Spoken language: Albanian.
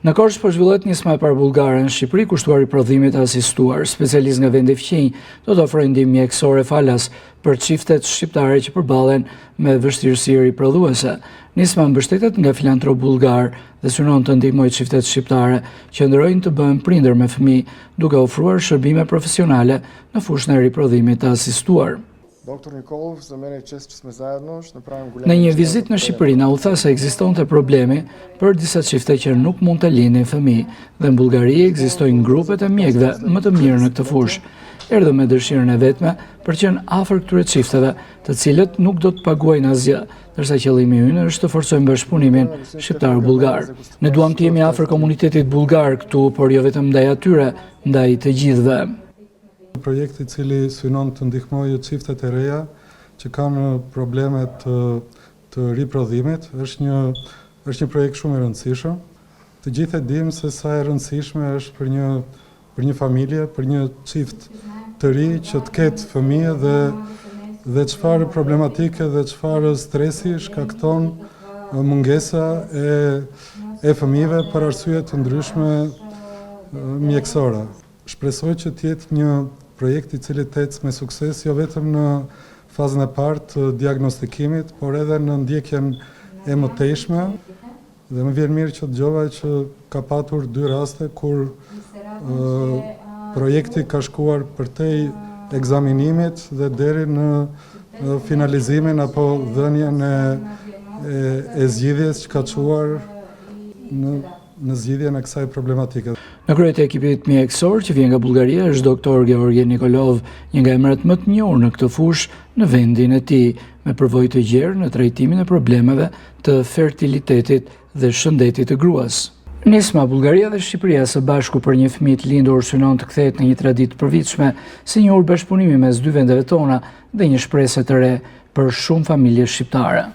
Në Korçë po zhvillohet nisma e parë bullgare në Shqipëri kushtuar i prodhimit të asistuar. Specialistë nga vendi fqinj do të ofrojnë ndihmë mjekësore falas për çiftet shqiptare që përballen me vështirësi riprodhuese. Nisma mbështetet nga filantrop bullgar dhe synon të ndihmojë çiftet shqiptare që ndrojnë të bëhen prindër me fëmijë, duke ofruar shërbime profesionale në fushën e riprodhimit të asistuar. Në një vizitë në Shqipëri na u tha se ekzistonte problemi për disa çifte që nuk mund të linin fëmijë dhe në Bullgari ekzistojnë grupet e mjekëve më të mirë në këtë fushë. Erdhëm me dëshirën e vetme për të qenë afër këtyre çifteve, të cilët nuk do të paguajnë asgjë, ndërsa qëllimi ynë është të forcojmë bashkëpunimin shqiptar-bullgar. Ne duam të jemi afër komunitetit bullgar këtu, por jo vetëm ndaj atyre, ndaj të gjithëve. Projekti i cili synon të ndihmojë çiftet e reja që kanë probleme të riprodhimit është një projekt shumë i rëndësishëm. Të gjithë e dimë se sa e rëndësishme është për një familje, për një çift të ri që të ketë fëmijë dhe çfarë problematike dhe çfarë stresi shkakton mungesa e fëmijëve për arsye të ndryshme mjekësore. Shpresoj që të jetë një projekt i cili të ecë me sukses jo vetëm në fazën e parë të diagnostikimit, por edhe në ndjekjen e mëtejshme. Dhe më vjen mirë që dëgjova që ka patur 2 raste kur projekti ka shkuar përtej ekzaminimit dhe deri në finalizimin apo dhënien e zgjidhjes që ka çuar në zgjidhjen e kësaj problematike. Në krye të ekipit mjekësor që vjen nga Bullgaria është doktor Gheorghe Nikolov, një nga emrat më të njohur në këtë fushë në vendin e tij, me përvojë të gjerë në trajtimin e problemeve të fertilitetit dhe shëndetit të gruas. Nisma Bullgaria dhe Shqipëria së bashku për një fëmijë të lindur synon të kthehet në një traditë të përvitshme, si një urë bashkëpunimi mes 2 vendeve tona dhe një shpresë të re për shumë familje shqiptare.